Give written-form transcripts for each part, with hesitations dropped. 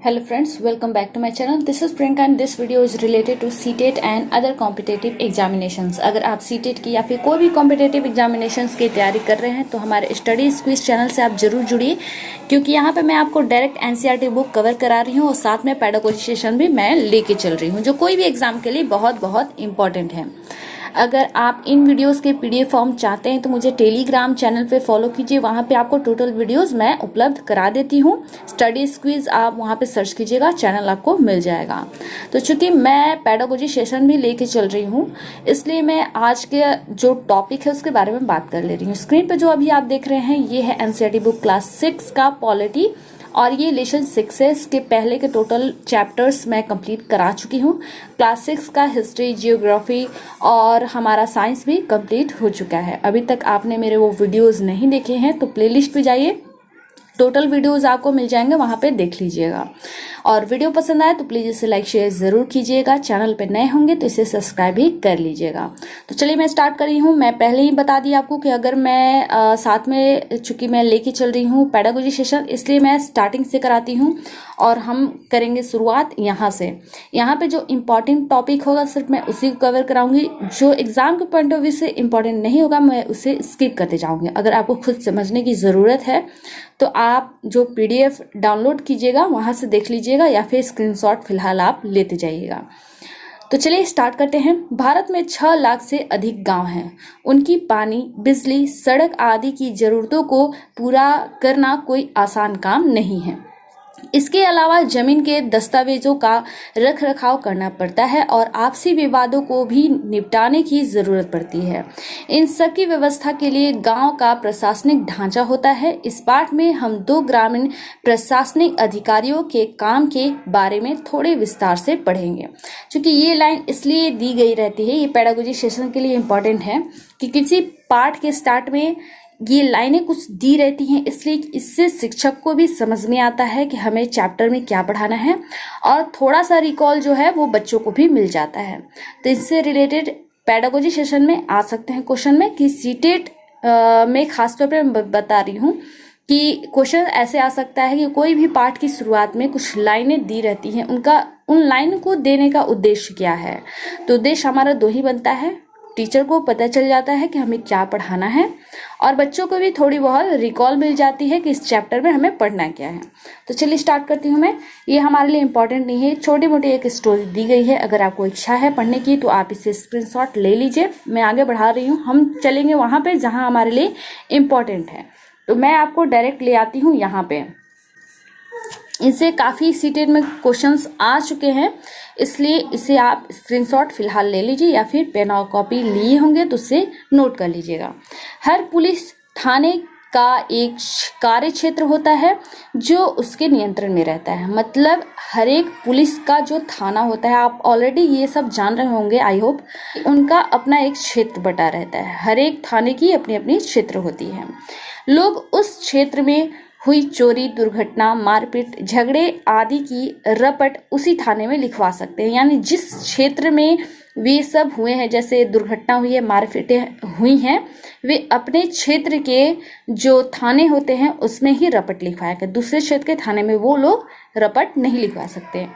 Hello friends, welcome back to my channel. This is Priyanka and this video is related to CTET and other competitive examinations. अगर आप CTET की या फिर कोई भी competitive examinations की तैयारी कर रहे हैं तो हमारे स्टडी क्विज चैनल से आप जरूर जुड़िए, क्योंकि यहाँ पे मैं आपको डायरेक्ट NCERT बुक कवर करा रही हूँ और साथ में पेडागोजी सेशन भी मैं लेके चल रही हूँ, जो कोई भी एग्जाम के लिए बहुत बहुत इंपॉर्टेंट है। अगर आप इन वीडियोस के PDF फॉर्म चाहते हैं तो मुझे टेलीग्राम चैनल पे फॉलो कीजिए, वहाँ पे आपको टोटल वीडियोस मैं उपलब्ध करा देती हूँ। स्टडी क्विज आप वहाँ पे सर्च कीजिएगा, चैनल आपको मिल जाएगा। तो चूंकि मैं पेडागोजी सेशन भी लेके चल रही हूँ, इसलिए मैं आज के जो टॉपिक है उसके बारे में बात कर ले रही हूँ। स्क्रीन पर जो अभी आप देख रहे हैं ये है NCERT बुक क्लास 6 का पॉलिटी, और ये लेसन 6 है। इसके पहले के टोटल चैप्टर्स मैं कंप्लीट करा चुकी हूँ। क्लास 6 का हिस्ट्री, जियोग्राफी और हमारा साइंस भी कंप्लीट हो चुका है। अभी तक आपने मेरे वो वीडियोस नहीं देखे हैं तो प्लेलिस्ट पे जाइए, टोटल वीडियोस आपको मिल जाएंगे, वहां पे देख लीजिएगा। और वीडियो पसंद आए तो प्लीज इसे लाइक शेयर जरूर कीजिएगा। चैनल पे नए होंगे तो इसे सब्सक्राइब भी कर लीजिएगा। तो चलिए मैं स्टार्ट कर रही हूँ। मैं पहले ही बता दी आपको कि अगर मैं साथ में, चूंकि मैं लेके चल रही हूँ पेडागोजी सेशन, इसलिए मैं स्टार्टिंग से कराती हूँ और हम करेंगे शुरुआत यहाँ से। यहाँ पे जो इम्पोर्टेंट टॉपिक होगा सिर्फ मैं उसी को कवर कराऊंगी, जो एग्जाम के पॉइंट ऑफ व्यू से इम्पोर्टेंट नहीं होगा मैं उसे स्किप करते जाऊंगी। अगर आपको खुद समझने की जरूरत है तो आप जो PDF डाउनलोड कीजिएगा वहां से देख लीजिएगा, या फिर स्क्रीनशॉट फिलहाल आप लेते जाइएगा। तो चलिए स्टार्ट करते हैं। भारत में 6 लाख से अधिक गांव हैं। उनकी पानी, बिजली, सड़क आदि की जरूरतों को पूरा करना कोई आसान काम नहीं है। इसके अलावा जमीन के दस्तावेजों का रख रखाव करना पड़ता है और आपसी विवादों को भी निपटाने की जरूरत पड़ती है। इन सब की व्यवस्था के लिए गांव का प्रशासनिक ढांचा होता है। इस पाठ में हम 2 ग्रामीण प्रशासनिक अधिकारियों के काम के बारे में थोड़े विस्तार से पढ़ेंगे। क्योंकि ये लाइन इसलिए दी गई रहती है, ये पेडागोजी सेशन के लिए इम्पोर्टेंट है कि किसी पाठ के स्टार्ट में ये लाइनें कुछ दी रहती हैं, इसलिए इससे शिक्षक को भी समझ में आता है कि हमें चैप्टर में क्या पढ़ाना है, और थोड़ा सा रिकॉल जो है वो बच्चों को भी मिल जाता है। तो इससे रिलेटेड पेडागोजी सेशन में आ सकते हैं क्वेश्चन में, कि सीटेट में खासतौर पर मैं बता रही हूँ कि क्वेश्चन ऐसे आ सकता है कि कोई भी पाठ की शुरुआत में कुछ लाइनें दी रहती हैं, उन लाइन को देने का उद्देश्य क्या है। तो उद्देश्य हमारा 2 ही बनता है, टीचर को पता चल जाता है कि हमें क्या पढ़ाना है, और बच्चों को भी थोड़ी बहुत रिकॉल मिल जाती है कि इस चैप्टर में हमें पढ़ना क्या है। तो चलिए स्टार्ट करती हूँ मैं। ये हमारे लिए इम्पोर्टेंट नहीं है, छोटी मोटी एक स्टोरी दी गई है। अगर आपको इच्छा है पढ़ने की तो आप इसे स्क्रीनशॉट ले लीजिए। मैं आगे बढ़ा रही हूँ, हम चलेंगे वहां पे जहां हमारे लिए इम्पोर्टेंट है। तो मैं आपको डायरेक्ट ले आती हूँ यहाँ पे। इनसे काफ़ी सीटेड में क्वेश्चंस आ चुके हैं, इसलिए इसे आप स्क्रीनशॉट फिलहाल ले लीजिए, या फिर पेन और कॉपी लिए होंगे तो उसे नोट कर लीजिएगा। हर पुलिस थाने का एक कार्य क्षेत्र होता है जो उसके नियंत्रण में रहता है। मतलब हर एक पुलिस का जो थाना होता है, आप ऑलरेडी ये सब जान रहे होंगे आई होप, उनका अपना एक क्षेत्र बटा रहता है। हर एक थाने की अपनी अपनी क्षेत्र होती है। लोग उस क्षेत्र में हुई चोरी, दुर्घटना, मारपीट, झगड़े आदि की रपट उसी थाने में लिखवा सकते हैं। यानी जिस क्षेत्र में वे सब हुए हैं, जैसे दुर्घटना हुई है, मारपीटें हुई हैं, वे अपने क्षेत्र के जो थाने होते हैं उसमें ही रपट लिखवाया कर, दूसरे क्षेत्र के थाने में वो लोग रपट नहीं लिखवा सकते।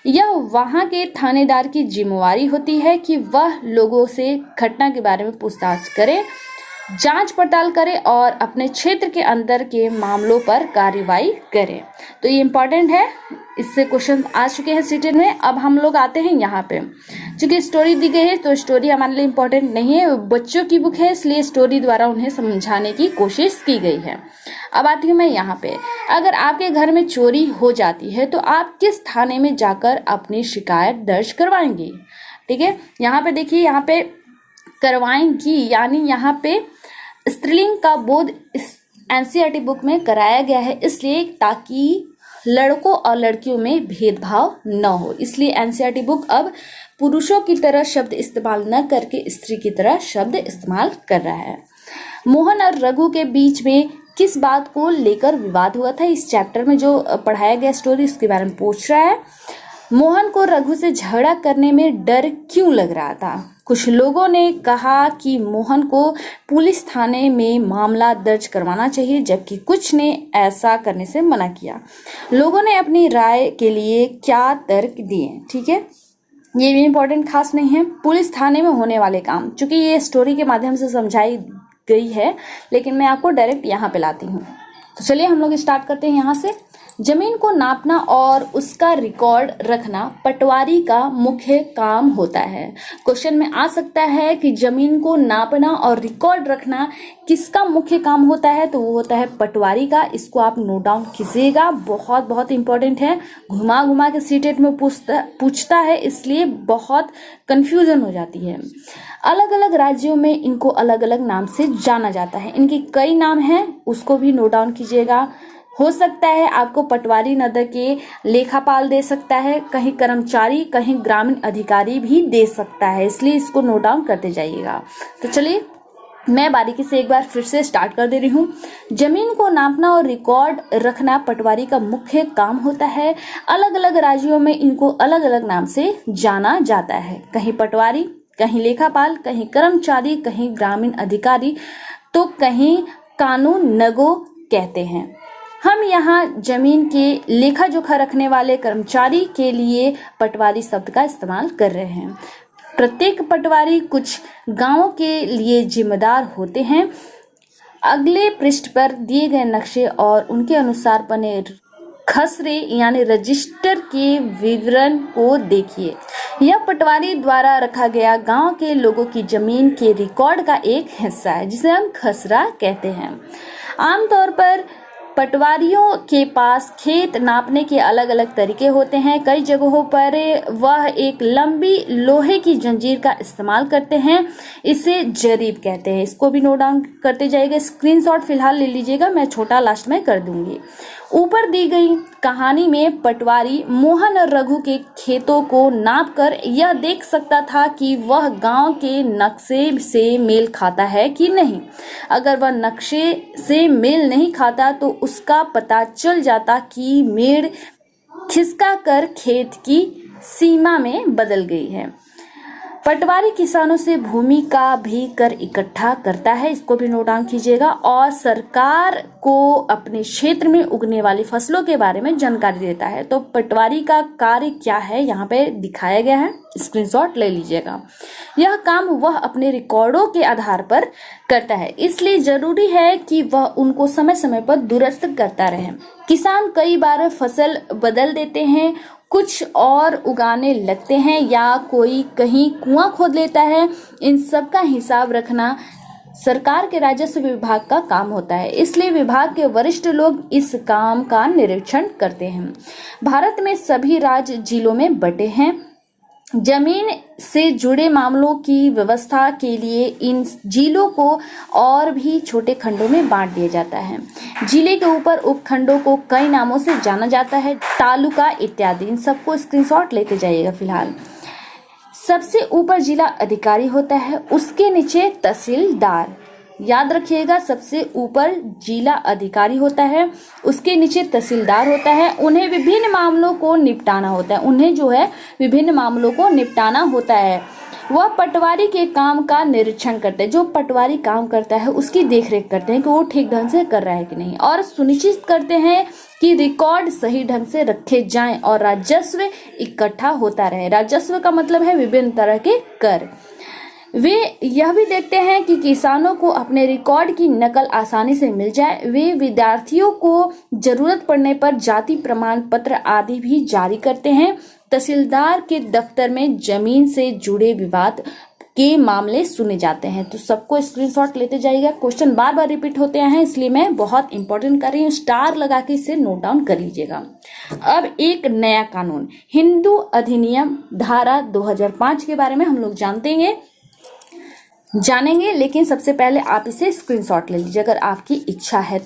यह वहां के थानेदार की जिम्मेवारी होती है कि वह लोगों से घटना के बारे में पूछताछ करे, जांच पड़ताल करे और अपने क्षेत्र के अंदर के मामलों पर कार्रवाई करे। तो ये इंपॉर्टेंट है, इससे क्वेश्चन आ चुके हैं सीटेड में। अब हम लोग आते हैं यहाँ पे। चूंकि स्टोरी दी गई है तो स्टोरी हमारे लिए इम्पोर्टेंट नहीं है, बच्चों की बुक है, इसलिए स्टोरी द्वारा उन्हें समझाने की कोशिश की गई है। अब आती हूँ मैं यहाँ पे। अगर आपके घर में चोरी हो जाती है तो आप किस थाने में जाकर अपनी शिकायत दर्ज करवाएंगी? ठीक है, यहाँ पे देखिए, यहाँ पे करवाएंगी यानी यहाँ पे स्त्रीलिंग का बोध इस NCERT बुक में कराया गया है, इसलिए ताकि लड़कों और लड़कियों में भेदभाव न हो। इसलिए NCERT बुक अब पुरुषों की तरह शब्द इस्तेमाल न करके स्त्री की तरह शब्द इस्तेमाल कर रहा है। मोहन और रघु के बीच में किस बात को लेकर विवाद हुआ था? इस चैप्टर में जो पढ़ाया गया स्टोरी उसके बारे में पूछ रहा है। मोहन को रघु से झगड़ा करने में डर क्यों लग रहा था? कुछ लोगों ने कहा कि मोहन को पुलिस थाने में मामला दर्ज करवाना चाहिए, जबकि कुछ ने ऐसा करने से मना किया। लोगों ने अपनी राय के लिए क्या तर्क दिए, ठीक है, ये भी इम्पोर्टेंट खास नहीं है। पुलिस थाने में होने वाले काम, चूंकि ये स्टोरी के माध्यम से समझाई गई है, लेकिन मैं आपको डायरेक्ट यहाँ पे लाती हूँ। तो चलिए हम लोग स्टार्ट करते हैं यहाँ से। जमीन को नापना और उसका रिकॉर्ड रखना पटवारी का मुख्य काम होता है। क्वेश्चन में आ सकता है कि जमीन को नापना और रिकॉर्ड रखना किसका मुख्य काम होता है, तो वो होता है पटवारी का। इसको आप नोट डाउन कीजिएगा, बहुत बहुत इंपॉर्टेंट है। घुमा घुमा के सीटेट में पूछता है, इसलिए बहुत कंफ्यूजन हो जाती है। अलग अलग राज्यों में इनको अलग अलग नाम से जाना जाता है। इनके कई नाम हैं, उसको भी नोट डाउन कीजिएगा। हो सकता है आपको पटवारी न दे के लेखापाल दे सकता है, कहीं कर्मचारी, कहीं ग्रामीण अधिकारी भी दे सकता है, इसलिए इसको नोट डाउन करते जाइएगा। तो चलिए मैं बारीकी से एक बार फिर से स्टार्ट कर दे रही हूँ। जमीन को नापना और रिकॉर्ड रखना पटवारी का मुख्य काम होता है। अलग अलग राज्यों में इनको अलग अलग नाम से जाना जाता है, कहीं पटवारी, कहीं लेखापाल, कहीं कर्मचारी, कहीं ग्रामीण अधिकारी, तो कहीं कानूनगो कहते हैं। हम यहाँ जमीन के लेखा जोखा रखने वाले कर्मचारी के लिए पटवारी शब्द का इस्तेमाल कर रहे हैं। प्रत्येक पटवारी कुछ गांवों के लिए जिम्मेदार होते हैं। अगले पृष्ठ पर दिए गए नक्शे और उनके अनुसार बने खसरे यानी रजिस्टर के विवरण को देखिए। यह पटवारी द्वारा रखा गया गांव के लोगों की जमीन के रिकॉर्ड का एक हिस्सा है, जिसे हम खसरा कहते हैं। आमतौर पर पटवारियों के पास खेत नापने के अलग अलग तरीके होते हैं। कई जगहों पर वह एक लंबी लोहे की जंजीर का इस्तेमाल करते हैं, इसे जरीब कहते हैं। इसको भी नोट डाउन करते जाइएगा, स्क्रीनशॉट फिलहाल ले लीजिएगा, मैं छोटा लास्ट में कर दूंगी। ऊपर दी गई कहानी में पटवारी मोहन और रघु के खेतों को नापकर यह देख सकता था कि वह गांव के नक्शे से मेल खाता है कि नहीं। अगर वह नक्शे से मेल नहीं खाता तो उसका पता चल जाता कि मेड़ खिसका कर खेत की सीमा में बदल गई है। पटवारी किसानों से भूमि का भी कर इकट्ठा करता है, इसको भी नोट डाउन कीजिएगा, और सरकार को अपने क्षेत्र में उगने वाली फसलों के बारे में जानकारी देता है। तो पटवारी का कार्य क्या है यहाँ पे दिखाया गया है, स्क्रीनशॉट ले लीजिएगा। यह काम वह अपने रिकॉर्डों के आधार पर करता है, इसलिए जरूरी है कि वह उनको समय समय पर दुरुस्त करता रहे। किसान कई बार फसल बदल देते हैं, कुछ और उगाने लगते हैं, या कोई कहीं कुआं खोद लेता है। इन सब का हिसाब रखना सरकार के राजस्व विभाग का काम होता है, इसलिए विभाग के वरिष्ठ लोग इस काम का निरीक्षण करते हैं। भारत में सभी राज्य जिलों में बंटे हैं। जमीन से जुड़े मामलों की व्यवस्था के लिए इन जिलों को और भी छोटे खंडों में बांट दिया जाता है। जिले के ऊपर उपखंडों को कई नामों से जाना जाता है, तालुका इत्यादि। इन सबको स्क्रीनशॉट लेते जाइएगा। फिलहाल सबसे ऊपर जिला अधिकारी होता है, उसके नीचे तहसीलदार। याद रखिएगा, सबसे ऊपर जिला अधिकारी होता है, उसके नीचे तहसीलदार होता है। उन्हें विभिन्न मामलों को निपटाना होता है, वह पटवारी के काम का निरीक्षण करते हैं। जो पटवारी काम करता है उसकी देखरेख करते हैं कि वो ठीक ढंग से कर रहा है कि नहीं, और सुनिश्चित करते हैं कि रिकॉर्ड सही ढंग से रखे जाएं और राजस्व इकट्ठा होता रहे। राजस्व का मतलब है विभिन्न तरह के कर। वे यह भी देखते हैं कि किसानों को अपने रिकॉर्ड की नकल आसानी से मिल जाए। वे विद्यार्थियों को जरूरत पड़ने पर जाति प्रमाण पत्र आदि भी जारी करते हैं। तहसीलदार के दफ्तर में जमीन से जुड़े विवाद के मामले सुने जाते हैं। तो सबको स्क्रीनशॉट लेते जाइएगा, क्वेश्चन बार बार रिपीट होते हैं, इसलिए मैं बहुत इंपॉर्टेंट कर रही हूँ। स्टार लगा के इसे नोट डाउन कर लीजिएगा। अब एक नया कानून, हिंदू अधिनियम धारा 2005 के बारे में हम लोग जानेंगे, लेकिन सबसे पहले आप इसे स्क्रीनशॉट ले लीजिए अगर आपकी इच्छा है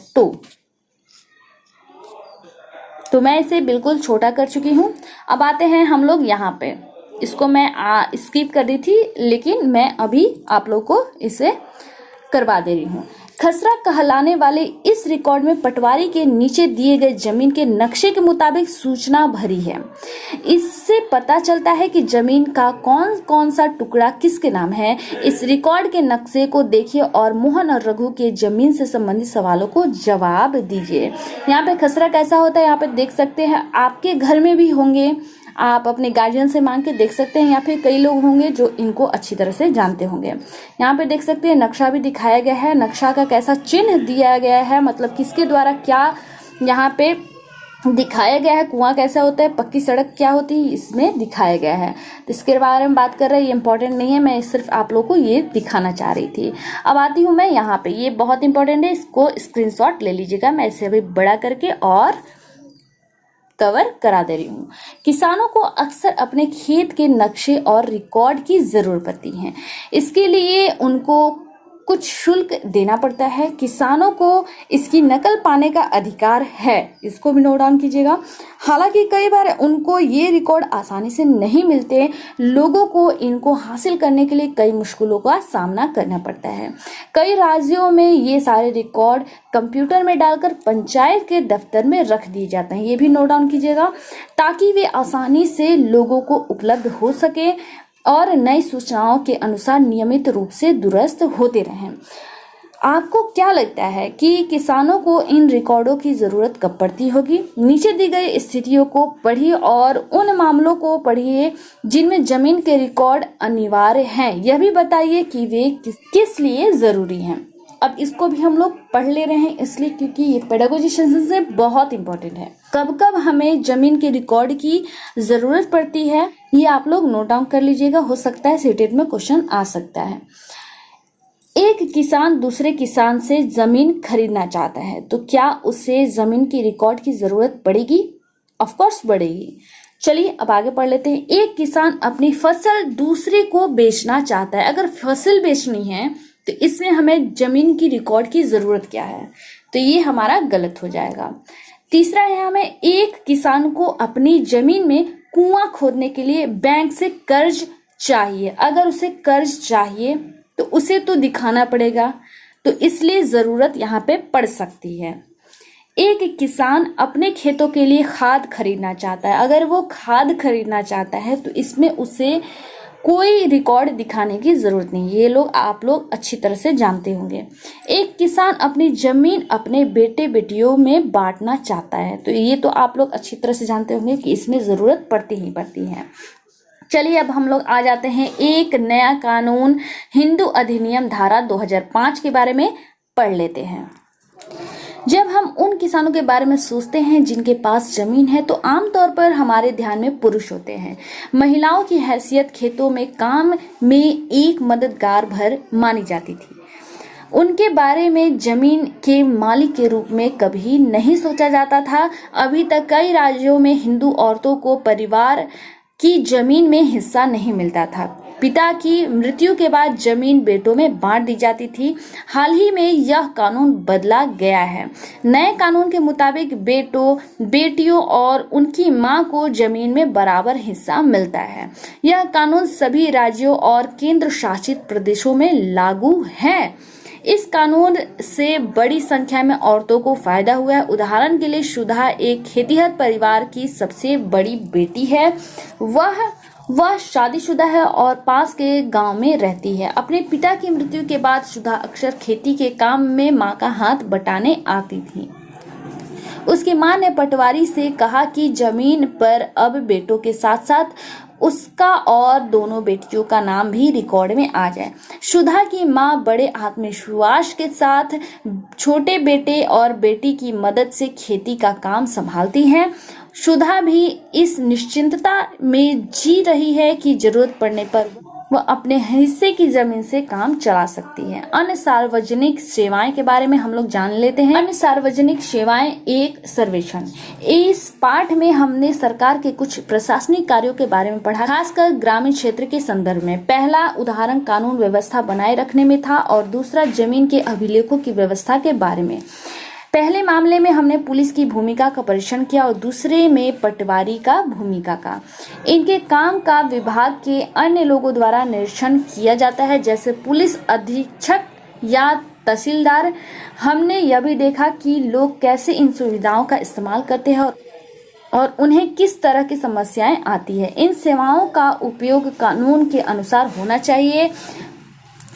तो मैं इसे बिल्कुल छोटा कर चुकी हूँ। अब आते हैं हम लोग यहाँ पे, इसको मैं स्किप कर दी थी, लेकिन मैं अभी आप लोग को इसे करवा दे रही हूँ। खसरा कहलाने वाले इस रिकॉर्ड में पटवारी के नीचे दिए गए जमीन के नक्शे के मुताबिक सूचना भरी है। इससे पता चलता है कि जमीन का कौन कौन सा टुकड़ा किसके नाम है। इस रिकॉर्ड के नक्शे को देखिए और मोहन और रघु के जमीन से संबंधित सवालों को जवाब दीजिए। यहाँ पे खसरा कैसा होता है यहाँ पे देख सकते हैं, आपके घर में भी होंगे, आप अपने गार्जियन से मांग के देख सकते हैं, या फिर कई लोग होंगे जो इनको अच्छी तरह से जानते होंगे। यहाँ पे देख सकते हैं नक्शा भी दिखाया गया है, नक्शा का कैसा चिन्ह दिया गया है, मतलब किसके द्वारा क्या यहाँ पे दिखाया गया है, कुआं कैसा होता है, पक्की सड़क क्या होती है, इसमें दिखाया गया है। तो इसके बारे में बात कर रहे हैं, ये इंपॉर्टेंट नहीं है, मैं सिर्फ आप लोगों को ये दिखाना चाह रही थी। अब आती हूँ मैं यहाँ पे, ये बहुत इंपॉर्टेंट है, इसको स्क्रीनशॉट ले लीजिएगा। मैं इसे अभी बड़ा करके और कवर करा दे रही हूँ। किसानों को अक्सर अपने खेत के नक्शे और रिकॉर्ड की जरूरत पड़ती है। इसके लिए उनको कुछ शुल्क देना पड़ता है। किसानों को इसकी नकल पाने का अधिकार है, इसको भी नोट डाउन कीजिएगा। हालांकि कई बार उनको ये रिकॉर्ड आसानी से नहीं मिलते, लोगों को इनको हासिल करने के लिए कई मुश्किलों का सामना करना पड़ता है। कई राज्यों में ये सारे रिकॉर्ड कंप्यूटर में डालकर पंचायत के दफ्तर में रख दिए जाते हैं, ये भी नोट डाउन कीजिएगा, ताकि वे आसानी से लोगों को उपलब्ध हो सके और नई सूचनाओं के अनुसार नियमित रूप से दुरुस्त होते रहें। आपको क्या लगता है कि किसानों को इन रिकॉर्डों की जरूरत कब पड़ती होगी? नीचे दी गई स्थितियों को पढ़िए और उन मामलों को पढ़िए जिनमें जमीन के रिकॉर्ड अनिवार्य हैं। यह भी बताइए कि वे किस लिए जरूरी हैं। अब इसको भी हम लोग पढ़ ले रहे हैं इसलिए क्योंकि ये पेडागोजी सेशन से बहुत इंपॉर्टेंट है। कब कब हमें जमीन के रिकॉर्ड की जरूरत पड़ती है, ये आप लोग नोट डाउन कर लीजिएगा, हो सकता है सीटेट में क्वेश्चन आ सकता है। एक किसान दूसरे किसान से जमीन खरीदना चाहता है, तो क्या उसे जमीन की रिकॉर्ड की जरूरत पड़ेगी? ऑफ कोर्स पड़ेगी। चलिए अब आगे पढ़ लेते हैं। एक किसान अपनी फसल दूसरे को बेचना चाहता है। अगर फसल बेचनी है तो इसमें हमें जमीन की रिकॉर्ड की जरूरत क्या है, तो ये हमारा गलत हो जाएगा। तीसरा है, हमें एक किसान को अपनी जमीन में कुआं खोदने के लिए बैंक से कर्ज चाहिए। अगर उसे कर्ज चाहिए तो उसे तो दिखाना पड़ेगा, तो इसलिए जरूरत यहाँ पे पड़ सकती है। एक किसान अपने खेतों के लिए खाद खरीदना चाहता है। अगर वो खाद खरीदना चाहता है तो इसमें उसे कोई रिकॉर्ड दिखाने की जरूरत नहीं, ये लोग आप लोग अच्छी तरह से जानते होंगे। एक किसान अपनी जमीन अपने बेटे बेटियों में बांटना चाहता है, तो ये तो आप लोग अच्छी तरह से जानते होंगे कि इसमें जरूरत पड़ती ही पड़ती है। चलिए अब हम लोग आ जाते हैं एक नया कानून हिंदू अधिनियम धारा 2005 के बारे में पढ़ लेते हैं। जब हम उन किसानों के बारे में सोचते हैं जिनके पास जमीन है, तो आमतौर पर हमारे ध्यान में पुरुष होते हैं। महिलाओं की हैसियत खेतों में काम में एक मददगार भर मानी जाती थी। उनके बारे में जमीन के मालिक के रूप में कभी नहीं सोचा जाता था। अभी तक कई राज्यों में हिंदू औरतों को परिवार की जमीन में हिस्सा नहीं मिलता था। पिता की मृत्यु के बाद जमीन बेटों में बांट दी जाती थी। हाल ही में यह कानून बदला गया है। नए कानून के मुताबिक बेटों बेटियों और उनकी मां को जमीन में बराबर हिस्सा मिलता है। यह कानून सभी राज्यों और केंद्र शासित प्रदेशों में लागू है। इस कानून से बड़ी संख्या में औरतों को फायदा हुआ है। उदाहरण के लिए सुधा एक खेतिहर परिवार की सबसे बड़ी बेटी है। वह शादीशुदा है और पास के गांव में रहती है। अपने पिता की मृत्यु के बाद सुधा अक्सर खेती के काम में मां का हाथ बटाने आती थी। उसकी मां ने पटवारी से कहा कि जमीन पर अब बेटों के साथ साथ उसका और दोनों बेटियों का नाम भी रिकॉर्ड में आ जाए। सुधा की मां बड़े आत्मविश्वास के साथ छोटे बेटे और बेटी की मदद से खेती का काम संभालती हैं। सुधा भी इस निश्चिंतता में जी रही है कि जरूरत पड़ने पर वह अपने हिस्से की जमीन से काम चला सकती है। अन्य सार्वजनिक सेवाएं के बारे में हम लोग जान लेते हैं। अन्य सार्वजनिक सेवाएं एक सर्वेक्षण। इस पाठ में हमने सरकार के कुछ प्रशासनिक कार्यों के बारे में पढ़ा, खासकर ग्रामीण क्षेत्र के संदर्भ में। पहला उदाहरण कानून व्यवस्था बनाए रखने में था और दूसरा जमीन के अभिलेखों की व्यवस्था के बारे में। पहले मामले में हमने पुलिस की भूमिका का परीक्षण किया और दूसरे में पटवारी का भूमिका का। इनके काम का विभाग के अन्य लोगों द्वारा निरीक्षण किया जाता है, जैसे पुलिस अधीक्षक या तहसीलदार। हमने यह भी देखा कि लोग कैसे इन सुविधाओं का इस्तेमाल करते हैं और उन्हें किस तरह की समस्याएं आती है। इन सेवाओं का उपयोग कानून के अनुसार होना चाहिए।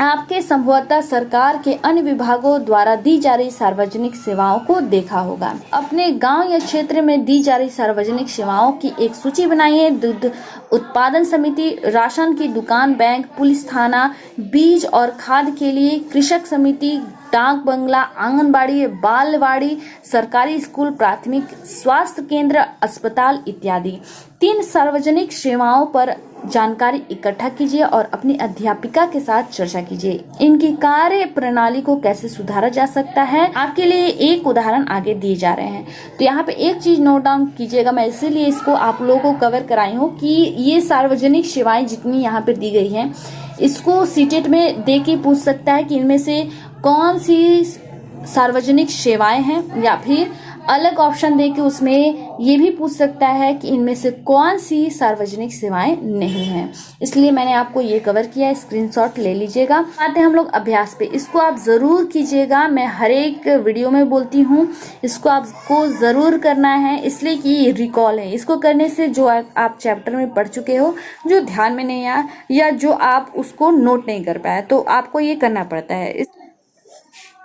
आपके संभवतः सरकार के अन्य विभागों द्वारा दी जा रही सार्वजनिक सेवाओं को देखा होगा। अपने गांव या क्षेत्र में दी जा रही सार्वजनिक सेवाओं की एक सूची बनाइए। दूध उत्पादन समिति, राशन की दुकान, बैंक, पुलिस थाना, बीज और खाद के लिए कृषक समिति, डाक बंगला, आंगनबाड़ी, बालवाड़ी, सरकारी स्कूल, प्राथमिक स्वास्थ्य केंद्र, अस्पताल इत्यादि। 3 सार्वजनिक सेवाओं पर जानकारी इकट्ठा कीजिए और अपनी अध्यापिका के साथ चर्चा कीजिए। इनकी कार्य प्रणाली को कैसे सुधारा जा सकता है। आपके लिए एक उदाहरण आगे दिए जा रहे हैं। तो यहाँ पे एक चीज नोट डाउन कीजिएगा, मैं इसीलिए इसको आप लोगों को कवर कराई हूँ कि ये सार्वजनिक सेवाएं जितनी यहाँ पे दी गई हैं, इसको सीटेट में दे के पूछ सकता है कि इनमें से कौन सी सार्वजनिक सेवाएं हैं, या फिर अलग ऑप्शन दे के उसमें ये भी पूछ सकता है कि इनमें से कौन सी सार्वजनिक सेवाएं नहीं हैं। इसलिए मैंने आपको ये कवर किया, स्क्रीनशॉट ले लीजिएगा। आते हैं हम लोग अभ्यास पे। इसको आप जरूर कीजिएगा, मैं हर एक वीडियो में बोलती हूँ, इसको आपको जरूर करना है, इसलिए कि रिकॉल है। इसको करने से जो आप चैप्टर में पढ़ चुके हो, जो ध्यान में नहीं आया या जो आप उसको नोट नहीं कर पाए, तो आपको ये करना पड़ता है।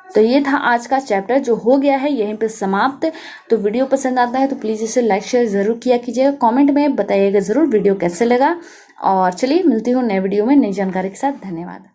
तो ये था आज का चैप्टर जो हो गया है यहीं पे समाप्त। तो वीडियो पसंद आता है तो प्लीज इसे लाइक शेयर जरूर किया कीजिएगा। कमेंट में बताइएगा जरूर वीडियो कैसे लगा। और चलिए मिलती हूँ नए वीडियो में नई जानकारी के साथ। धन्यवाद।